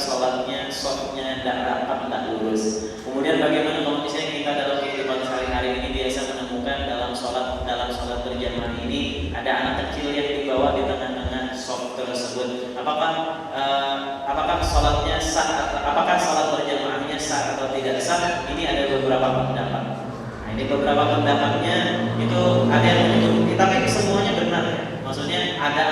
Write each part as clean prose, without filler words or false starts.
sholatnya, softnya tidak rapat, tidak lurus. Kemudian bagaimana kalau misalnya kita dalam kehidupan sehari-hari ini biasa menemukan dalam sholat berjamaah ini ada anak kecil yang dibawa di tengah-tengah soft tersebut. Apakah sholatnya sah? Apakah sholat berjamaahnya sah atau tidak sah? Ini ada beberapa pendapat. Nah, ini beberapa pendapatnya itu ada yang menyebut, tapi semuanya benar. Maksudnya ada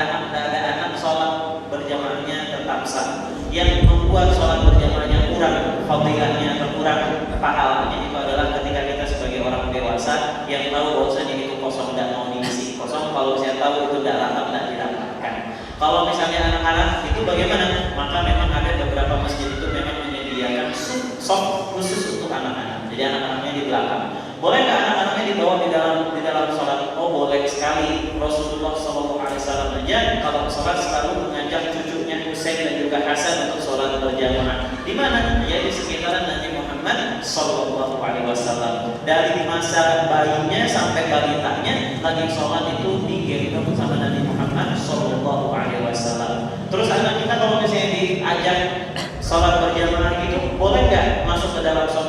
anak sholat berjamaahnya tetap sah. Yang membuat sholat berjamaahnya kurang fadilahnya atau kurang pahalanya itu adalah ketika kita sebagai orang dewasa yang tahu bahwasanya itu kosong dan mau diisi kosong. Kalau saya tahu itu tidak rapat, tidak dirapatkan. Kalau misalnya anak-anak itu bagaimana? Maka memang ada beberapa masjid itu memang menyediakan soft khusus untuk anak-anak. Jadi anak-anaknya di belakang. Boleh nggak anak-anaknya dibawa di dalam sholat? Oh boleh sekali. Rasulullah SAW aja kalau sholat selalu mengajak cucunya Husain dan juga Hasan untuk sholat berjamaah. Di mana? Ya di sekitaran Nabi Muhammad SAW. Dari masa bayinya sampai balitanya lagi sholat itu digendong sama Nabi Muhammad SAW. Terus anak kita kalau misalnya diajak sholat berjamaah itu boleh nggak masuk ke dalam sholat?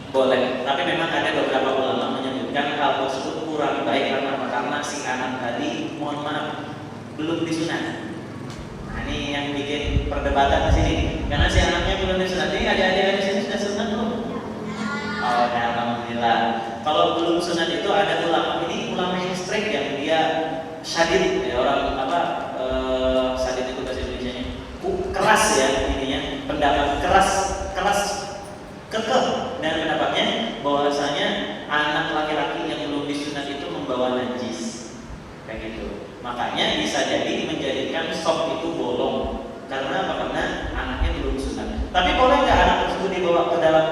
Boleh, tapi memang ada beberapa ulama menyebutkan hal tersebut kurang baik karena si anak tadi, mohon maaf, belum disunat. Nah ini yang bikin perdebatan di sini, karena si anaknya belum disunat. Ini adik-adik di sini sudah sunat belum? Oh, ya, alhamdulillah. Kalau belum sunat itu ada ulama, ini ulama yang strict yang dia syadid, ya orang syadid itu bahasa Indonesianya, keras ya ininya, pendapat keras kekeh dan pendapatnya bahwasanya anak laki-laki yang belum disunat itu membawa najis kayak gitu. Makanya bisa jadi menjadikan sop itu bolong karena anaknya belum sunat. Tapi boleh nggak anak tersebut dibawa ke dalam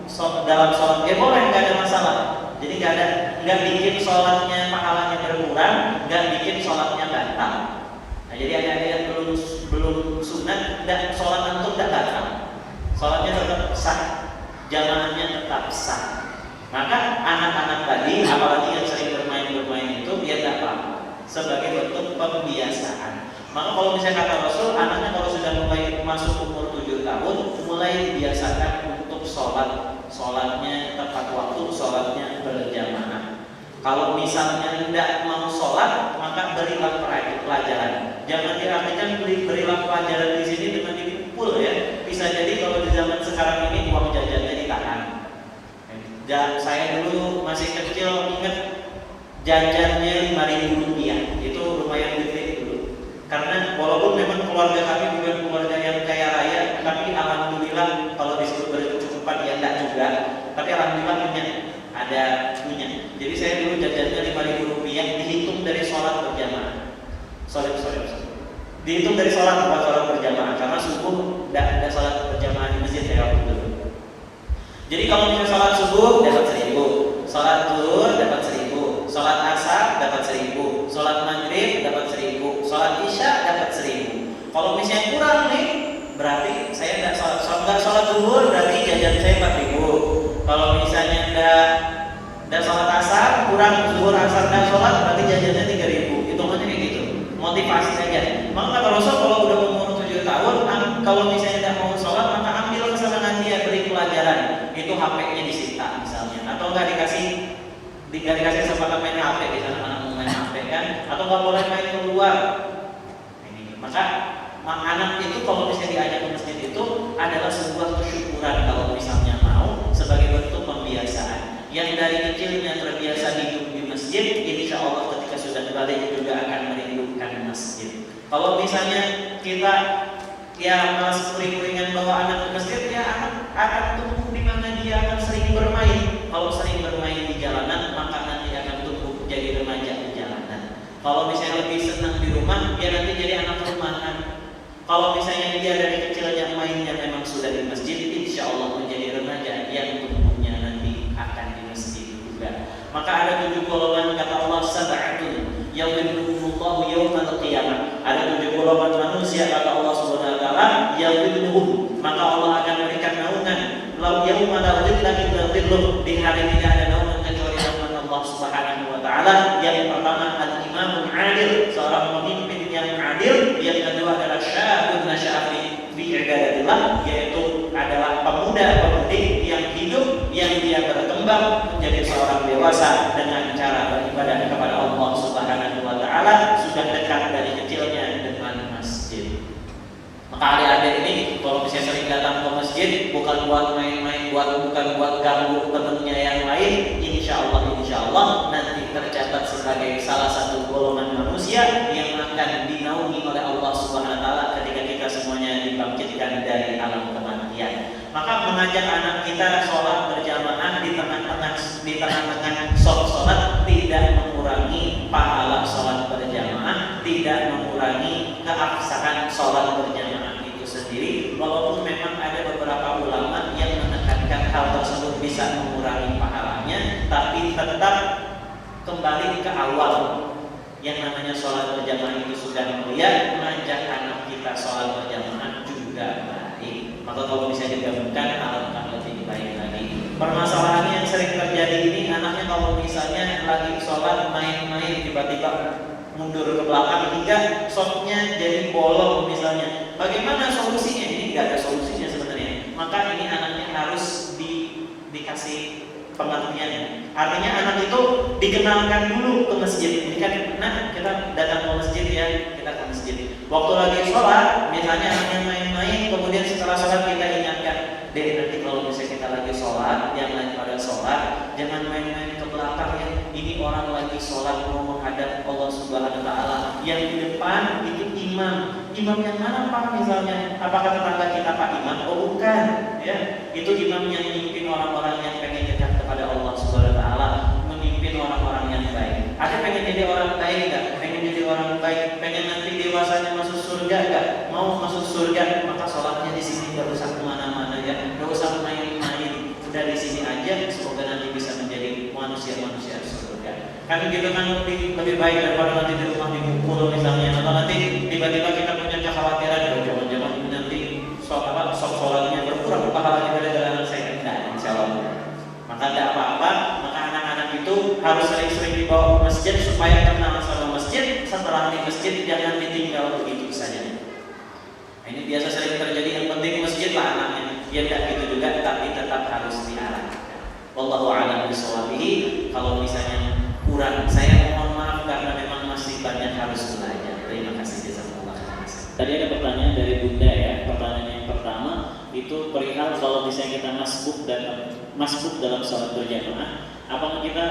sholat? Boleh, nggak ada masalah. Jadi nggak bikin sholatnya pahalanya berkurang, nggak bikin sholatnya batal. Nah jadi ada yang belum sunat dan sholat antum tidak batal, sholatnya tetap sah, jamaahnya tetap sah. Maka anak-anak tadi, apalagi yang sering bermain itu, dia tidak apa-apa sebagai bentuk pembiasaan. Maka kalau misalnya kata Rasul, anaknya kalau sudah mulai masuk umur 7 tahun, mulai dibiasakan untuk sholatnya tepat waktu, sholatnya berjamaah. Kalau misalnya tidak mau sholat, maka berilah pelajaran. Jangan diartikan berilah pelajaran di sini dengan dipukul ya. Bisa jadi kalau di zaman sekarang ini uang jajannya ditahan. Dan saya dulu masih kecil ingat jajannya Rp5.000, itu lumayan gede dulu. Karena walaupun memang keluarga kami bukan keluarga yang kaya raya, tapi alhamdulillah kalau disebut berkecukupan ya enggak juga. Tapi alhamdulillah punya. Jadi saya dulu jajannya Rp5.000 dihitung dari sholat berjamaah. Sorry. Dihitung dari sholat berjamaah karena subuh tidak sholat berjamaah di masjid saya waktu dulu. Jadi kalau misalnya sholat subuh dapat 1.000, sholat zuhur dapat 1.000, sholat asar dapat 1.000, sholat maghrib dapat 1.000, sholat isya dapat 1.000. Kalau misalnya kurang nih, berarti saya tidak sholat zuhur, berarti jajan saya 4.000. Kalau misalnya tidak sholat asar, kurang zuhur asar dan sholat, berarti jajannya 3.000. Hitungannya kayak gitu. Motivasi saja. Maka kata Rasul kalau udah umur 7 tahun, kalau misalnya tidak mau sholat, maka ambil kesenangan dia, beri pelajaran. Itu HP-nya disita misalnya, atau nggak dikasih kesempatan main HP di sana, anak mau main HP kan, atau nggak boleh main keluar. Maka anak itu kalau misalnya diajak ke masjid itu adalah sebuah kesyukuran kalau misalnya mau sebagai bentuk pembiasaan. Yang dari kecilnya terbiasa hidup di masjid, insya Allah ketika sudah balik juga akan merindukan masjid. Kalau misalnya kita malas kering-keringan bawa anak ke masjid, ya anak akan tumbuh di mana dia akan sering bermain. Kalau sering bermain di jalanan, maka nanti akan tumbuh jadi remaja di jalanan. Kalau misalnya lebih senang di rumah, dia nanti jadi anak rumahan. Kalau misalnya dia dari kecilnya mainnya memang sudah di masjid, insya Allah menjadi remaja yang tumbuhnya nanti akan di masjid juga. Maka ada 7 golongan kata Allah, sab'atun yadhilluhumullahu yawmal qiyamah. Ada 7 golongan manusia kata Allah Subhanahu wa taala, yadhilluhum, maka Allah akan memberikan naungan. Lau yauma la dhilla illa dhilluh, di hari tidak ada naungan kecuali naungan Allah Subhanahu wa taala. Yang pertama al-imamul adil, seorang pemimpin yang adil. Yang kedua adalah syabun nasya'a fi ibadatillah, yaitu adalah pemuda-pemudi yang hidup, yang dia berkembang menjadi seorang dewasa dengan cara beribadah kepada Allah Subhanahu wa taala, sudah dekat dari kecilnya dengan masjid. Maka adik-adik ini kalau bisa sering datang ke masjid, bukan buat main-main, bukan buat ganggu temannya yang lain, insya Allah nanti tercatat sebagai salah satu golongan manusia yang akan dinaungi oleh Allah Subhanahu wa taala ketika kita semuanya dibangkitkan dari alam kematian. Maka mengajak anak kita sholat berjamaah di tengah-tengah sholat tidak mengurangi pahala sholat berjamaah, tidak mengurangi keabsahan sholat berjamaah itu sendiri, walaupun memang ada beberapa ulama yang menekankan hal tersebut bisa mengurangi pahalanya, tapi tetap kembali ke awal. Yang namanya sholat berjamaah itu sudah mulia, mengajak anak kita sholat berjamaah juga baik. Maka kalau bisa digabungkan, alangkah lebih baik lagi. Permasalahan yang sering terjadi ini, anaknya kalau misalnya lagi sholat main-main, tiba-tiba mundur ke belakang hingga softnya jadi bolong misalnya. Bagaimana solusinya? Ini nggak ada solusinya sebenarnya. Maka ini anaknya harus dikasih pengertian. Artinya anak itu dikenalkan dulu ke masjid. Ini kan, nah kita datang ke masjid ya, kita ke masjid. Waktu lagi sholat, misalnya anaknya main-main, kemudian setelah sholat kita ingatkan, dek nanti kalau misalnya kita lagi sholat, yang lain pada sholat, jangan main-main ke belakang ya. Ini orang lagi sholat mau menghadap Allah Subhanahu wa taala. Yang di depan itu imam. Imam yang mana Pak misalnya? Apakah tetangga kita Pak Imam? Oh bukan, ya. Itu imam yang memimpin orang-orang yang pengen dekat kepada Allah Subhanahu wa taala, memimpin orang-orang yang baik. Ada pengen jadi orang baik enggak? Pengen jadi orang baik, pengen nanti dewasanya masuk surga enggak? Mau masuk surga, maka sholatnya di sini enggak usah kemana-mana ya, enggak usah main-main. Udah di sini aja, semoga nanti bisa menjadi manusia-manusia surga. Kan gitu kan lebih baik daripada nanti di rumah dipukul misalnya, atau nanti tiba-tiba kita punya kekhawatiran, jangan-jangan nanti sholatnya berkurang pahalanya gara-gara anak saya. Nah, insya Allah. Maka tidak apa-apa, maka anak-anak itu harus sering-sering dibawa ke masjid supaya kenal sama masjid. Setelah di masjid jangan ditinggal begitu saja. Nah, ini biasa sering terjadi, yang penting masjid lah anaknya. Ya tidak gitu juga, tapi tetap harus diarahkan. Wallahu a'lam bishawab. Kalau misalnya kurang, saya mohon maaf karena memang masih banyak harus belajar. Terima kasih jazakallahu khairan. Tadi ada pertanyaan dari Bunda ya. Pertanyaan yang pertama itu perihal kalau misalnya kita masbuk dalam sholat berjamaah, apakah kita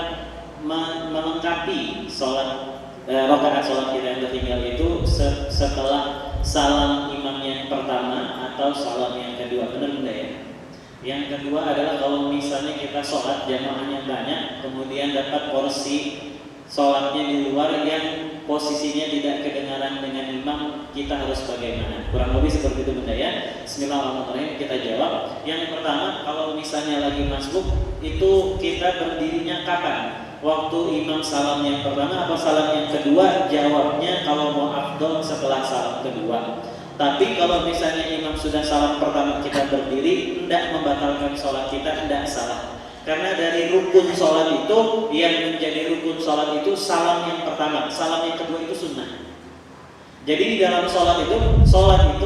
melengkapi sholat rakaat sholat kita yang tertinggal itu setelah salam imam yang pertama atau salam yang kedua? Benar Bunda ya? Yang kedua adalah kalau misalnya kita sholat jamaahnya banyak, kemudian dapat porsi sholatnya di luar yang posisinya tidak kedengaran dengan imam, kita harus bagaimana? Kurang lebih seperti itu Bunda ya. Bismillahirrahmanirrahim, kita jawab. Yang pertama, kalau misalnya lagi masbuk, itu kita berdirinya kapan? Waktu imam salam yang pertama atau salam yang kedua? Jawabnya kalau mau afdol setelah salam kedua. Tapi kalau misalnya imam sudah salam pertama kita berdiri, tidak membatalkan sholat kita, tidak salah. Karena dari rukun sholat itu, yang menjadi rukun sholat itu salam yang pertama, salam yang kedua itu sunnah. Jadi di dalam sholat itu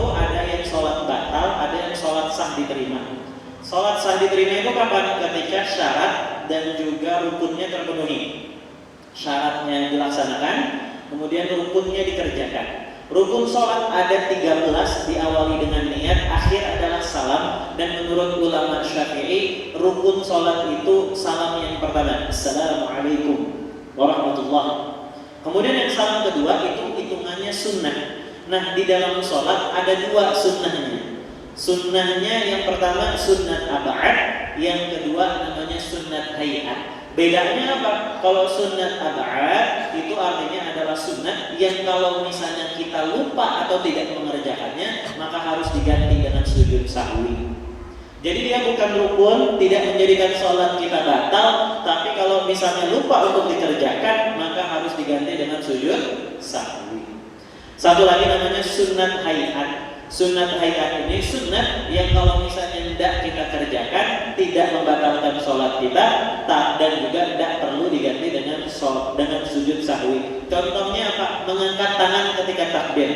ada yang sholat batal, ada yang sholat sah diterima. Sholat sah diterima itu kapan? Ketika syarat dan juga rukunnya terpenuhi. Syaratnya dilaksanakan, kemudian rukunnya dikerjakan. Rukun sholat ada 13, diawali dengan niat, akhir adalah salam. Dan menurut ulama Syafi'i, rukun sholat itu salam yang pertama, Assalamualaikum warahmatullahi. Kemudian yang salam kedua itu hitungannya sunnah. Nah di dalam sholat ada dua sunnahnya. Sunnahnya yang pertama sunnat ab'ad, yang kedua namanya sunnat hayat. Bedanya apa? Kalau sunnat ab'ad itu artinya adalah sunnat yang kalau misalnya kita lupa atau tidak mengerjakannya, maka harus diganti dengan sujud sahwi. Jadi dia bukan rukun, tidak menjadikan sholat kita batal, tapi kalau misalnya lupa untuk dikerjakan, maka harus diganti dengan sujud sahwi. Satu lagi namanya sunnat hayat. Sunnat hayat ini sunnat yang kalau misalnya tidak kita kerjakan, tidak membatalkan sholat kita, dan juga tidak perlu diganti dengan sujud sahwi. Contohnya apa? Mengangkat tangan ketika takbir.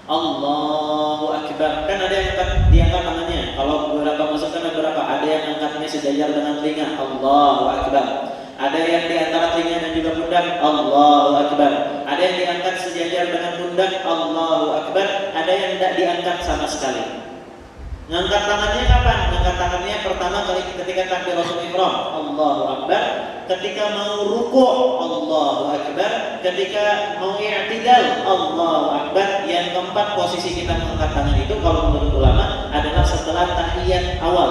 Allahu Akbar. Kan ada yang diangkat tangannya. Kalau beberapa masuk kan ada berapa? Ada yang angkatnya sejajar dengan telinga. Allahu Akbar. Ada yang di antara telinga dan juga pundak. Allahu Akbar. Ada yang diangkat sejajar dengan pundak. Allahu Akbar. Ada yang tidak diangkat sama sekali. Ngangkat tangannya kapan? Ngangkat tangannya pertama kali ketika takbiratul ihram, Allahu Akbar. Ketika mau ruku', Allahu Akbar. Ketika mau i'tidal, Allahu Akbar. Yang keempat posisi kita mengangkat tangan itu kalau menurut ulama adalah setelah tahiyat awal.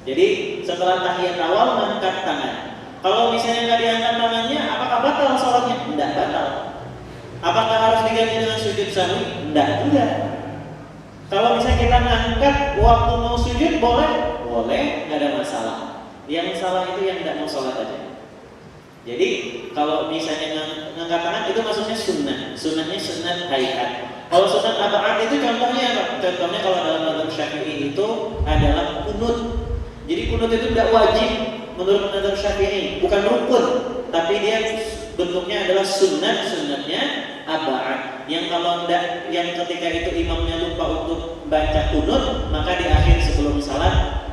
Jadi setelah tahiyat awal mengangkat tangan. Kalau misalnya nggak diangkat tangannya, apakah batal sholatnya? Tidak batal. Apakah harus diganti dengan sujud sahwi? Tidak juga. Kalau misalnya kita ngangkat waktu mau sujud boleh, nggak ada masalah. Yang salah itu yang tidak mau sholat aja. Jadi kalau misalnya ngangkat tangan itu maksudnya sunnahnya sunnah hayat. Kalau sunnah abad itu contohnya apa? Contohnya kalau dalam mazhab Syafi'i itu adalah kunut. Jadi kunut itu tidak wajib menurut mazhab Syafi'i, bukan rukun, tapi dia bentuknya adalah sunnahnya abad. Yang kalau enggak, yang ketika itu imamnya lupa untuk baca kunut, maka di akhir sebelum salam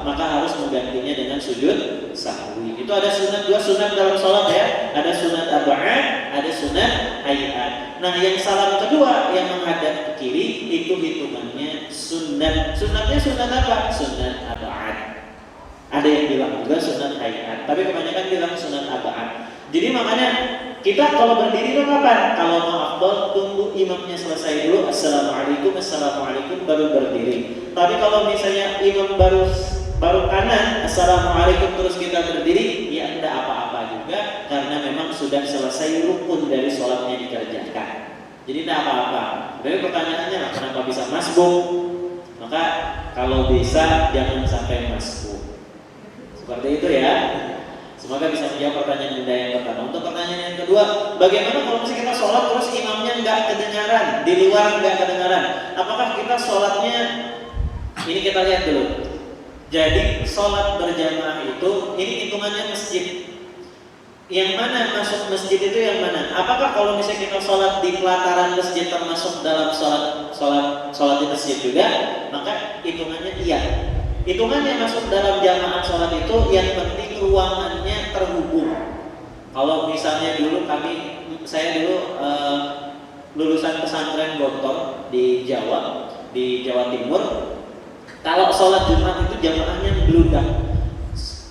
maka harus menggantinya dengan sujud sahwi. Itu ada dua sunat dalam sholat ya, ada sunat abad, ada sunat hayat. Nah yang salam kedua yang menghadap ke kiri itu hitungannya sunatnya sunat apa? Sunat abad. Ada yang bilang juga sunat hayat, tapi kebanyakan bilang sunat abad. Jadi makanya kita kalau berdiri itu kapan? Kalau mau afdal tunggu imamnya selesai dulu, assalamualaikum baru berdiri. Tapi kalau misalnya imam baru kanan, assalamualaikum terus kita berdiri, ya tidak apa-apa juga karena memang sudah selesai rukun dari sholatnya dikerjakan. Jadi tidak apa-apa. Jadi pertanyaannya kenapa bisa masbuk? Maka kalau bisa jangan sampai masbuk. Seperti itu ya. Semoga bisa menjawab pertanyaan Bunda yang pertama. Untuk pertanyaan yang kedua, bagaimana kalau misalnya kita sholat terus imamnya nggak kedengaran, di luar nggak kedengaran? Apakah kita sholatnya, ini kita lihat dulu. Jadi sholat berjamaah itu, ini hitungannya masjid. Yang mana masuk masjid itu yang mana? Apakah kalau misalnya kita sholat di pelataran masjid termasuk dalam sholat di masjid juga? Maka hitungannya iya. Hitungannya masuk dalam jamaah sholat itu yang penting ruangannya terhubung. Kalau misalnya dulu saya lulusan pesantren Gontor di Jawa Timur. Kalau sholat Jumat itu jamaahnya beludak.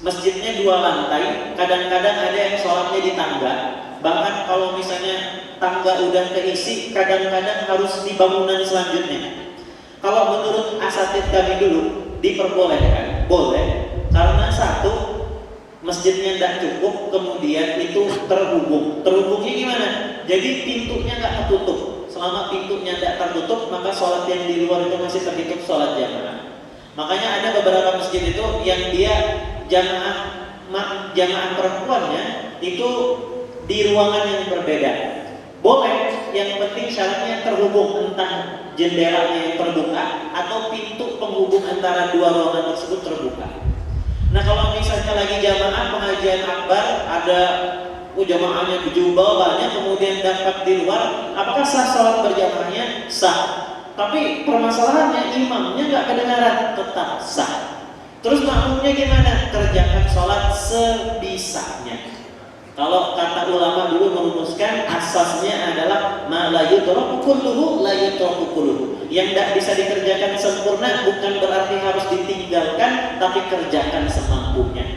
Masjidnya 2 lantai, kadang-kadang ada yang sholatnya di tangga. Bahkan kalau misalnya tangga udah keisi, kadang-kadang harus di bangunan selanjutnya. Kalau menurut asatidz kami dulu diperbolehkan, boleh, karena satu masjidnya tidak cukup, kemudian itu terhubung. Terhubungnya gimana? Jadi pintunya nggak tertutup. Selama pintunya tidak tertutup, maka sholat yang di luar itu masih terhitung sholat jamaah. Makanya ada beberapa masjid itu yang dia jamaah perempuannya itu di ruangan yang berbeda. Boleh, yang penting syaratnya terhubung, entah jendelanya yang terbuka atau pintu penghubung antara dua ruangan tersebut terbuka. Nah kalau misalnya lagi jamaah pengajian akbar, ada jamaahnya berjumlah banyak, kemudian dapat di luar, apakah sah sholat berjamaahnya? Sah. Tapi permasalahannya imamnya nggak kedengaran, tetap sah. Terus makmumnya gimana? Kerjakan sholat sebisanya. Kalau kata ulama dulu merumuskan, asasnya adalah ma la yutraku kulluhu la yutraku kulluhu. Yang tidak bisa dikerjakan sempurna bukan berarti harus ditinggalkan, tapi kerjakan semampunya.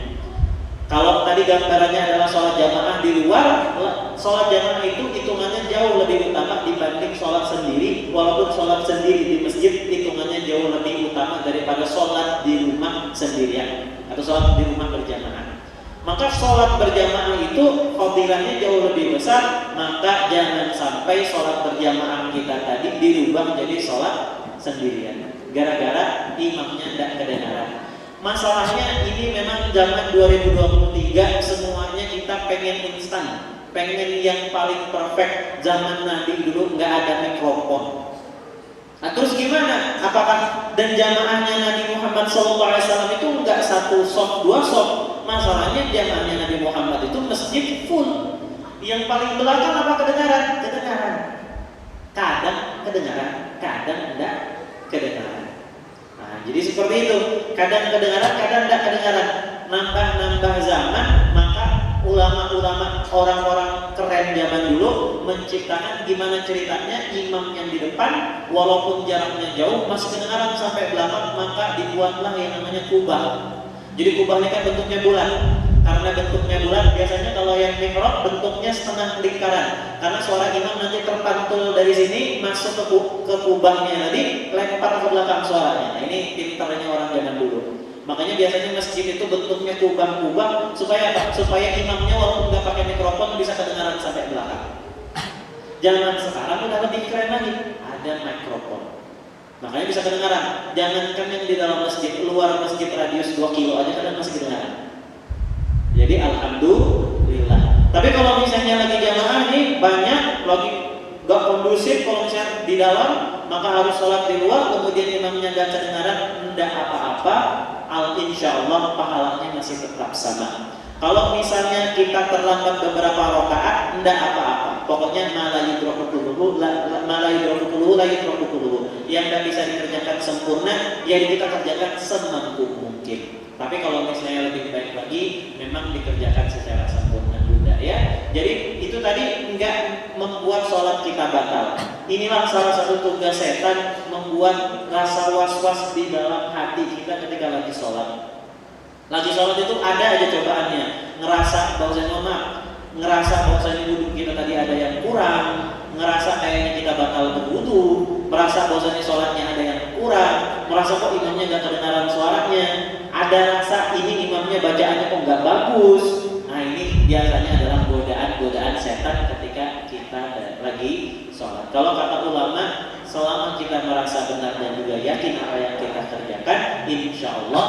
Kalau tadi gambarannya adalah sholat jamaah di luar, sholat jamaah itu hitungannya jauh lebih utama dibanding sholat sendiri. Walaupun sholat sendiri di masjid hitungannya jauh lebih utama daripada sholat di rumah sendirian atau sholat di rumah berjamaah. Maka sholat berjamaah itu fadilahnya jauh lebih besar. Maka jangan sampai sholat berjamaah kita tadi dirubah menjadi sholat sendirian gara-gara imamnya tidak kedengaran. Masalahnya ini memang zaman 2023 semuanya kita pengen instan, pengen yang paling perfect. Zaman Nabi dulu nggak ada mikrofon. Nah terus gimana? Apakah dan jamaahnya Nabi Muhammad SAW itu nggak 1 shop 2 shop? Masalahnya jamaahnya Nabi Muhammad itu masjid full. Yang paling belakang apa kedengaran? Kedengaran. Kadang kedengaran, kadang tidak kedengaran. Nah, jadi seperti itu. Kadang kedengaran, kadang tidak kedengaran. Nambah-nambah zaman, maka ulama-ulama, orang-orang keren zaman dulu menciptakan gimana ceritanya imam yang di depan walaupun jaraknya jauh masih kedengaran sampai belakang, maka dibuatlah yang namanya kubah. Jadi kubah ini kan bentuknya bulat. Karena bentuknya bulat, biasanya kalau yang mihrab bentuknya setengah lingkaran. Karena suara imam nanti terpantul dari sini masuk ke kubahnya, tadi lempar ke belakang suaranya. Nah, ini pintarnya orang zaman dulu. Makanya biasanya masjid itu bentuknya kubah-kubah supaya apa? Supaya imamnya walaupun nggak pakai mikrofon bisa kedengaran sampai belakang. Zaman sekarang udah lebih keren lagi, ada mikrofon. Makanya bisa kedengaran. Jangankan yang di dalam masjid, luar masjid radius 2 kilo aja kadang masih kedengaran. Jadi alhamdulillah. Tapi kalau misalnya lagi jamaah nih banyak lagi gak kondusif, kalau misalnya di dalam maka harus sholat di luar, kemudian imamnya gak kedengaran, tidak apa-apa. Insya Allah pahalanya masih tetap sama. Kalau misalnya kita terlambat beberapa rakaat, tidak apa-apa. Pokoknya malayu drokukuluhu, yang tidak bisa dikerjakan sempurna, yang kita kerjakan semampu mungkin. Tapi kalau misalnya lebih baik lagi, memang dikerjakan secara sempurna juga ya. Jadi itu tadi enggak membuat sholat kita batal. Inilah salah satu tugas setan, membuat rasa was-was di dalam hati kita ketika lagi sholat. Lagi sholat itu ada aja cobaannya, ngerasa bahwasanya ngerasa bahwasanya wudhu kita tadi ada yang kurang, ngerasa kayaknya kita batal berwudhu, merasa bahwasanya sholatnya ada yang kurang, merasa kok imamnya gak kedengaran suaranya, ada rasa ini imamnya bacaannya kok gak bagus. Nah ini biasanya adalah godaan setan ketika kita lagi sholat. Kalau kata ulama, selama kita merasa benar dan juga yakin apa yang kita kerjakan, insya Allah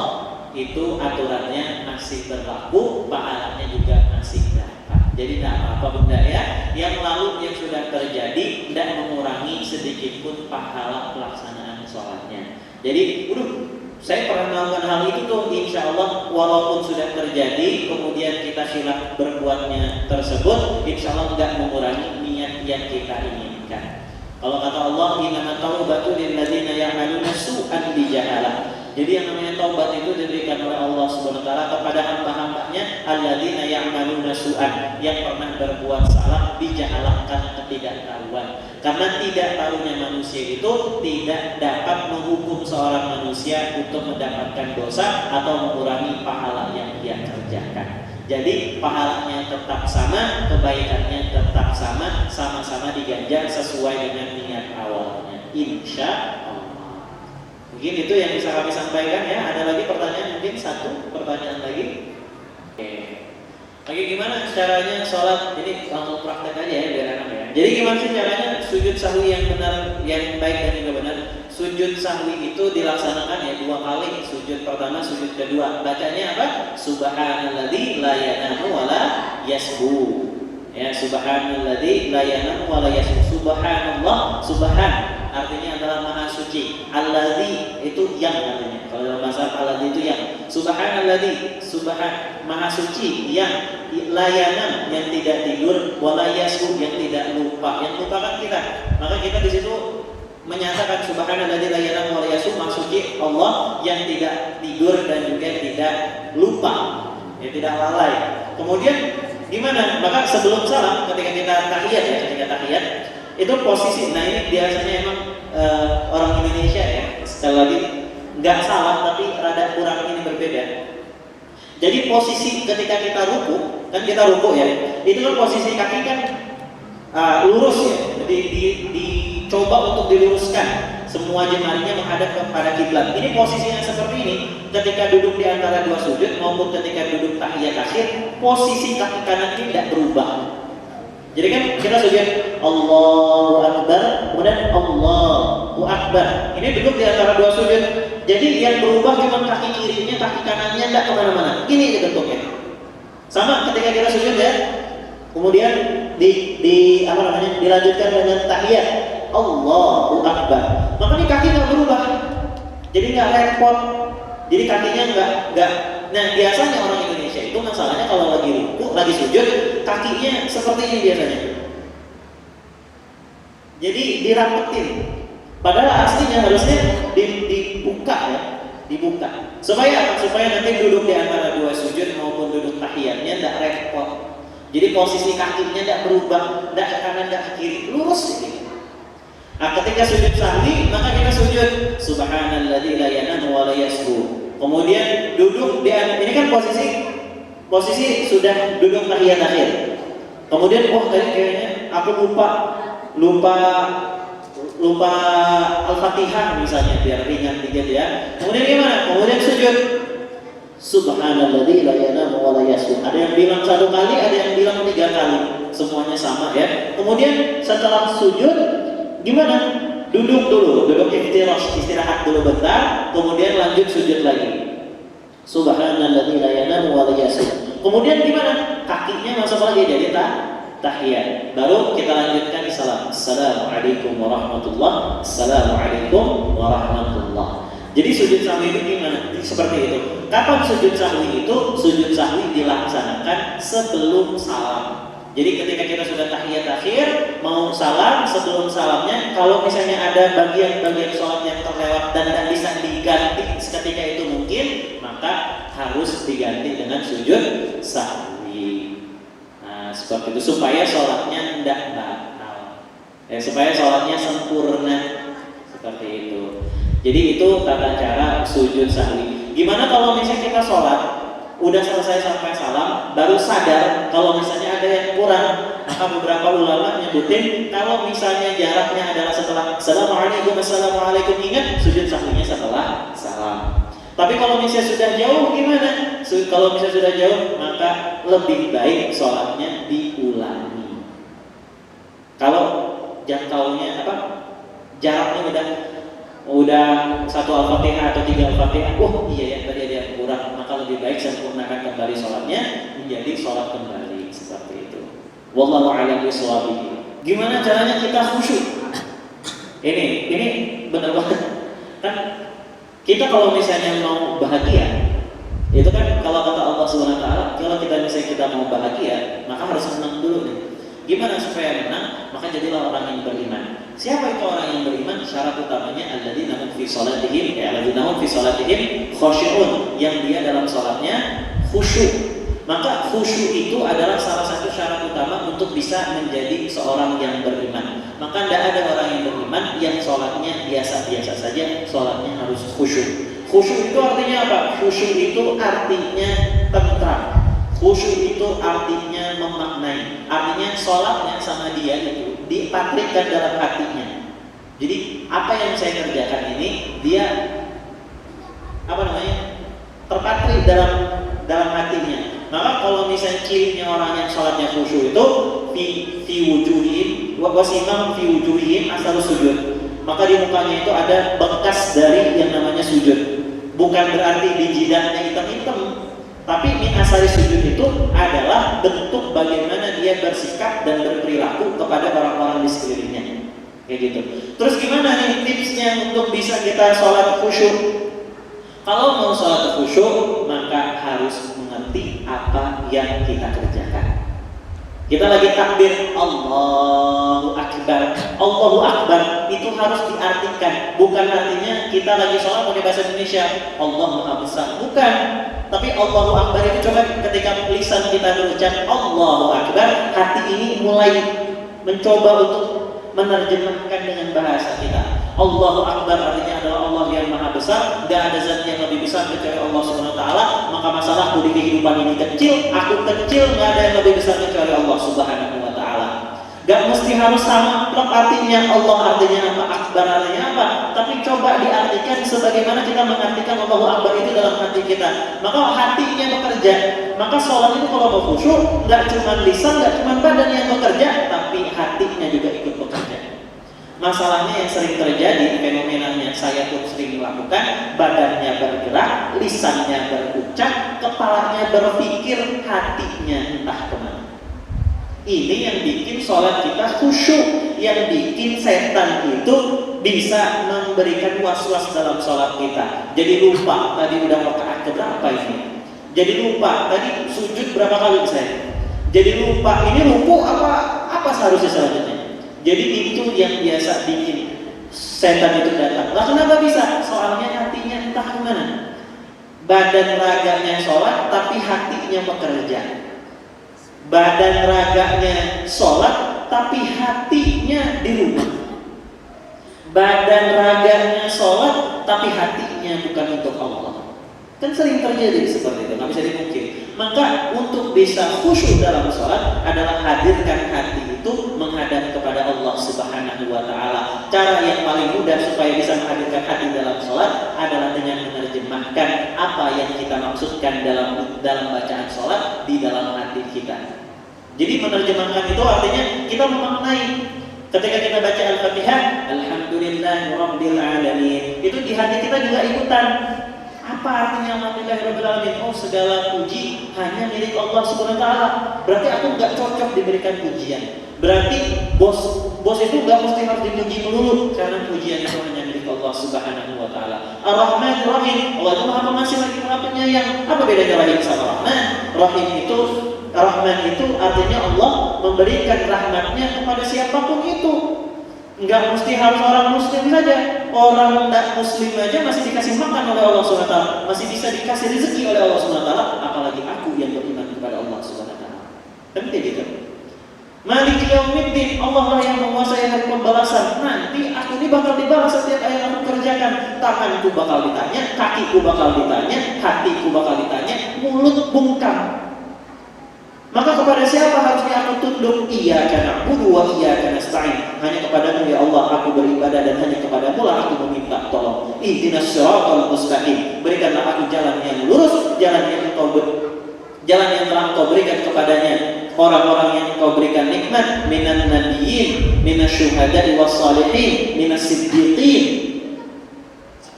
itu aturannya masih berlaku, pahalanya juga masih dapat. Jadi tidak apa-apa bunda ya. Yang lalu yang sudah terjadi tidak mengurangi sedikit pun pahala pelaksanaan sholatnya. Jadi, saya pernah melakukan hal itu tuh, insya Allah walaupun sudah terjadi, kemudian kita silap berbuatnya tersebut, insya Allah tidak mengurangi niat yang kita inginkan. Kalau kata Allah, innamat taubatu lilladzina ya'maluna su'an bijahalah. Jadi yang namanya taubat itu diberikan oleh Allah Subhanahu wa taala kepada hamba-hambanya alladzina ya'maluna su'an, yang pernah berbuat salah bijahalah karena ketidaktahuan. Karena tidak tahunya manusia itu tidak dapat menghukum seorang manusia untuk mendapatkan dosa atau mengurangi pahala yang dia kerjakan. Jadi pahalanya tetap sama, kebaikannya tetap sama, sama-sama diganjar sesuai dengan niat awalnya. Insya Allah. Mungkin itu yang bisa kami sampaikan ya. Ada lagi pertanyaan? Mungkin satu pertanyaan lagi. Oke. Lagi gimana caranya sholat? Ini langsung praktek aja ya biar enak ya. Jadi gimana sih caranya sujud sahwi yang benar, yang baik dan juga benar? Sujud sahwi itu dilaksanakan ya 2 kali. Sujud pertama, sujud kedua. Bacanya apa? Subhanalladzi la yanamu wa la yasbu. Ya, subhanalladzi la yanamu wa la yasbu. Subhanallah, subhan artinya adalah maha suci. Alladzi itu yang artinya. Kalau dalam bahasa alladzi itu yang. Subhanalladzi, subhan maha suci yang layanan, yang tidak tidur, wala yasbu, yang tidak lupa. Yang lupa kan kita. Maka kita di situ menyatakan subhanalladzi la yanamu wa la yasbu, maha suci Allah yang tidak tidur dan juga tidak lupa. Ya, tidak lalai. Kemudian gimana? Maka sebelum salam ketika kita tahiyat ya, ketika tahiyat itu posisi, nah ini biasanya emang orang Indonesia ya, sekali lagi nggak salah tapi rada kurang ini berbeda. Jadi posisi ketika kita ruku, kan kita ruku ya, itu kan posisi kaki kan lurus ya, jadi dicoba untuk diluruskan, semua jemarinya menghadap kepada kiblat. Ini posisinya seperti ini, ketika duduk di antara 2 sujud maupun ketika duduk tahiyat akhir, posisi kaki kanan ini tidak berubah. Jadi kan kita sujud Allahu Akbar, kemudian Allahu Akbar. Ini duduk di antara 2 sujud. Jadi yang berubah cuma kaki kirinya, kaki kanannya tidak kemana-mana. Ini aja bentuknya. Sama ketika kita sujud ya. Kemudian dilanjutkan dengan tahiyat Allahu Akbar. Maka ini kaki nggak berubah. Jadi nggak repot. Jadi kakinya nggak. Nah biasanya orang Indonesia itu masalahnya kalau lagi ruku, lagi sujud, kakinya seperti ini biasanya. Jadi dirapetin. Padahal aslinya harusnya dibuka ya, dibuka. Supaya nanti duduk di antara dua sujud maupun duduk tahiyatnya tidak repot. Jadi posisi kakinya tidak berubah, tidak ke kanan, tidak ke kiri, lurus gitu. Nah, ketika sujud sahwi, maka kita sujud subhanalladzi la yanamu wa la yasbu. Kemudian duduk di ini kan posisi sudah duduk tahiyat akhir. Kemudian tadi kayaknya aku lupa Al-Fatihah misalnya, biar ringan dikit ya. Kemudian gimana? Kemudian sujud subhanalladzi la yanamu wa la yasbu. Ada yang bilang 1 kali, ada yang bilang 3 kali. Semuanya sama ya. Kemudian setelah sujud gimana? Duduk dulu, duduk istirahat dulu bentar, kemudian lanjut sujud lagi. Subhanalladzi la yanamu wa la yasbu. Kemudian gimana? Kakinya masuk lagi jadi tahiyat. Baru kita lanjutkan salam. Assalamualaikum warahmatullahi. Assalamualaikum warahmatullahi. Jadi sujud sahwi itu gimana? Seperti itu. Kapan sujud sahwi itu? Sujud sahwi dilaksanakan sebelum salam. Jadi ketika kita sudah tahiyat akhir, mau salam, sebelum salamnya, kalau misalnya ada bagian-bagian sholat yang terlewat dan tidak bisa diganti seketika itu mungkin, maka harus diganti dengan sujud sahwi. Nah, seperti itu supaya sholatnya tidak batal, supaya sholatnya sempurna, seperti itu. Jadi itu tata cara sujud sahwi. Gimana kalau misalnya kita sholat udah selesai sampai salam, baru sadar kalau misalnya ada yang kurang, maka beberapa ulama nyebutin kalau misalnya jaraknya adalah setelah assalamualaikum, ingat sujud sahwinya setelah salam. Tapi kalau misalnya sudah jauh gimana? Kalau misalnya sudah jauh, maka lebih baik sholatnya diulangi. Kalau jangkaunya jaraknya udah 1 Al-Fatihah atau 3 Al-Fatihah, iya ya tadi ada yang kurang, maka lebih baik sempurnakan kembali sholatnya menjadi sholat kembali, seperti itu. Wallahu a'lam bishawab. Gimana caranya kita khusyuk? Ini benar banget. Kan kita kalau misalnya mau bahagia, itu kan kalau kata Allah Subhanahu wa taala, kalau kita mau bahagia, maka harus menang dulu nih. Gimana supaya menang? Maka jadilah orang yang beriman. Siapa itu orang yang beriman? Syarat utamanya alladzina hum fi shalatihim khashi'un, yang dia dalam salatnya khusyuk. Maka khusyuk itu adalah salah satu syarat utama untuk bisa menjadi seorang yang beriman. Maka tidak ada orang yang beriman yang salatnya biasa-biasa saja, salatnya harus khusyuk. Khusyuk itu artinya apa? Khusyuk itu artinya tentram. Khusyuk itu artinya memaknai. Artinya sholatnya sama dia itu dipatrikkan dalam hatinya. Jadi apa yang saya kerjakan ini dia terpatrik dalam hatinya. Maka kalau misalnya cirinya orang yang sholatnya khusyuk itu fi wujuhihim wa wasimam fi wujuhihim asal sujud. Maka di mukanya itu ada bekas dari yang namanya sujud. Bukan berarti di jidatnya hitam-hitam. Tapi min asari sujud itu adalah bentuk bagaimana dia bersikap dan berperilaku kepada orang-orang di sekelilingnya, kayak gitu. Terus gimana nih tipsnya untuk bisa kita sholat khusyuk? Kalau mau sholat khusyuk, maka harus mengerti apa yang kita kerjakan. Kita lagi takbir Allahu Akbar. Allahu Akbar itu harus diartikan. Bukan artinya kita lagi sholat pakai bahasa Indonesia Allah Maha Besar. Bukan. Tapi Allahu Akbar itu coba ketika lisan kita berucap Allahu Akbar, hati ini mulai mencoba untuk menerjemahkan dengan bahasa kita. Allahu Akbar artinya adalah Allah yang Maha Besar, tidak ada zat yang lebih besar kecuali Allah Subhanahu wa taala. Maka masalahku di kehidupan ini kecil, aku kecil, tidak ada yang lebih besar kecuali Allah Subhanahu wa taala. Gak mesti harus sama plek artinya. Allah artinya apa, Akbar artinya apa, tapi coba diartikan sebagaimana kita mengartikan Allahu Akbar itu dalam hati kita. Maka hatinya bekerja. Maka sholat itu kalau mau khusyuk, gak cuma lisan, gak cuma badan yang bekerja, tapi hatinya juga ikut bekerja. Masalahnya yang sering terjadi, fenomenanya saya pun sering melakukan, badannya bergerak, lisannya berucap, kepalanya berpikir, hatinya entah kemana. Ini yang bikin sholat kita khusyuk, yang bikin setan itu bisa memberikan was-was dalam sholat kita. Jadi lupa, tadi udah rakaat keberapa ini? Jadi lupa, tadi sujud berapa kali saya? Jadi lupa, ini ruku apa seharusnya selanjutnya? Jadi itu yang biasa bikin setan itu datang. Lah kenapa bisa? Soalnya hatinya entah kemana. Badan raganya sholat tapi hatinya bekerja. Badan raganya sholat tapi hatinya di rumah. Badan raganya sholat tapi hatinya bukan untuk Allah. Kan sering terjadi seperti itu, nggak bisa dipungkiri. Maka untuk bisa khusyuk dalam sholat adalah hadirkan hati itu menghadap kepada Allah Subhanahu wa Ta'ala. Cara yang paling mudah supaya bisa menghadirkan hati dalam sholat adalah dengan menerjemahkan apa yang kita maksudkan dalam bacaan sholat di dalam hati kita. Jadi menerjemahkan itu artinya kita memaknai. Ketika kita baca Al-Fatihah, Alhamdulillahirabbil alamin, itu di hati kita juga ikutan. Apa artinya Alhamdulillahirabbil alamin? Oh, segala puji hanya milik Allah Subhanahu wa Ta'ala. Berarti aku nggak cocok diberikan pujian. Berarti bos itu nggak mesti harus dipuji melulu, karena pujian itu hanya milik Allah Subhanahu wa Ta'ala. Ar-Rahman Rahim, Allah itu Maha Pengasih lagi Maha Penyayang. Apa bedanya Rahim sama Rahman? Rahman itu artinya Allah memberikan rahmatnya kepada siapapun itu. Enggak mesti harus orang muslim saja. Orang tidak muslim aja masih dikasih makan oleh Allah SWT, masih bisa dikasih rezeki oleh Allah SWT, apalagi aku yang beriman kepada Allah SWT. Kan kayak gitu. Maliki yaumiddin, Allah lah yang menguasai hari pembalasan. Nanti aku ini bakal dibalas setiap yang aku kerjakan. Tanganku bakal ditanya, kakiku bakal ditanya, hatiku bakal ditanya, mulut bungkam. Maka kepada siapa harusnya aku tunduk? Iyyaka na'budu wa iyyaka nasta'in. Hanya kepadamu ya Allah aku beribadah dan hanya kepadamu lah aku meminta tolong. Ihdinas siratal mustaqim. Berikanlah aku jalan yang lurus, jalan yang telah Engkau berikan kepadanya orang-orang yang Engkau berikan nikmat, minan nabiyyin, minasyuhada'i wassalihin, minassiddiqin.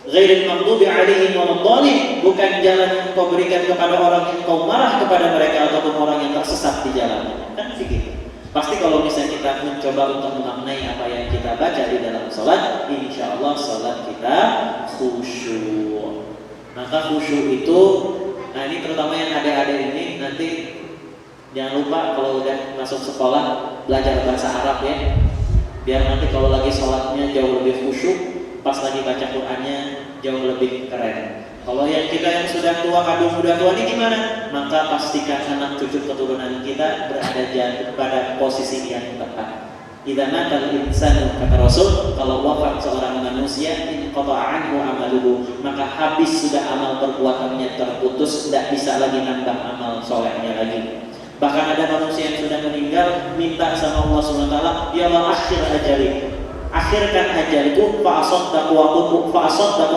Ghairil maghdubi 'alaihim waladdallin, bukan jalan yang Kau berikan kepada orang yang Kau marah kepada mereka ataupun orang yang tersesat di jalan. Kan begitu. Pasti kalau misalnya kita mencoba untuk memaknai apa yang kita baca di dalam salat, insyaallah salat kita khusyuk. Maka khusyuk itu, nah ini terutama yang adik-adik ini nanti jangan lupa kalau udah masuk sekolah belajar bahasa Arab ya. Biar nanti kalau lagi salatnya jauh lebih khusyuk, pas lagi baca Qur'annya jauh lebih keren. Kalau yang kita yang sudah tua, kadung muda tua ini gimana? Maka pastikan anak cucu keturunan kita berada pada posisi yang tepat. Idza matal insanu, kata Rasul, kalau wafat seorang manusia, inqata'a anhu amaluhu, maka habis sudah amal perbuatannya, terputus, tidak bisa lagi nambah amal solehnya lagi. Bahkan ada manusia yang sudah meninggal minta sama Allah SWT, ya Allah akhir ajali, akhirkan ajalku, fa'asaddaqu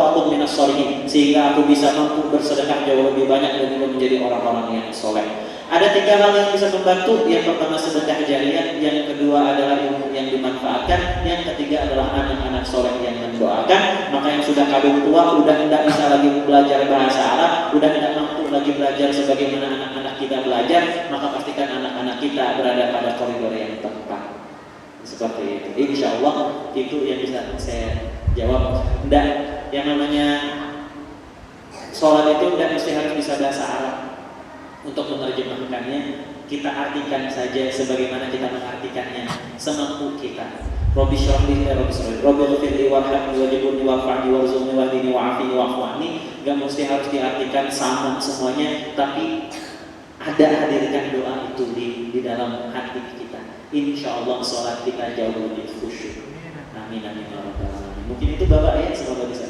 aku minas sholihin, sehingga aku bisa mampu bersedekah jauh lebih banyak dan menjadi orang-orang yang soleh. Ada 3 hal yang bisa membantu. Yang pertama sedekah jariyah, yang kedua adalah ilmu yang dimanfaatkan, yang ketiga adalah anak-anak soleh yang mendoakan. Maka yang sudah kadung tua, udah tidak bisa lagi belajar bahasa Arab, udah tidak mampu lagi belajar sebagaimana anak-anak kita belajar, maka pastikan anak-anak kita berada pada koridor yang tepat. Seperti itu. Insya Allah itu yang bisa saya jawab. Dan yang namanya sholat itu tidak mesti harus bisa bahasa Arab. Untuk menerjemahkannya, kita artikan saja sebagaimana kita mengartikannya semampu kita. Rabbi syrahli Rabbi ghfirli warhamni wajibuni warfa'ni warzuqni wahdini wa'afini wa'fu'ani. Gak mesti harus diartikan sama semuanya, tapi ada hadirkan doa itu di dalam hati kita. Insya Allah sholat kita jauh lebih khusyuk. Amin amin ya rabbal alamin. Mungkin itu Bapak ya, semoga bisa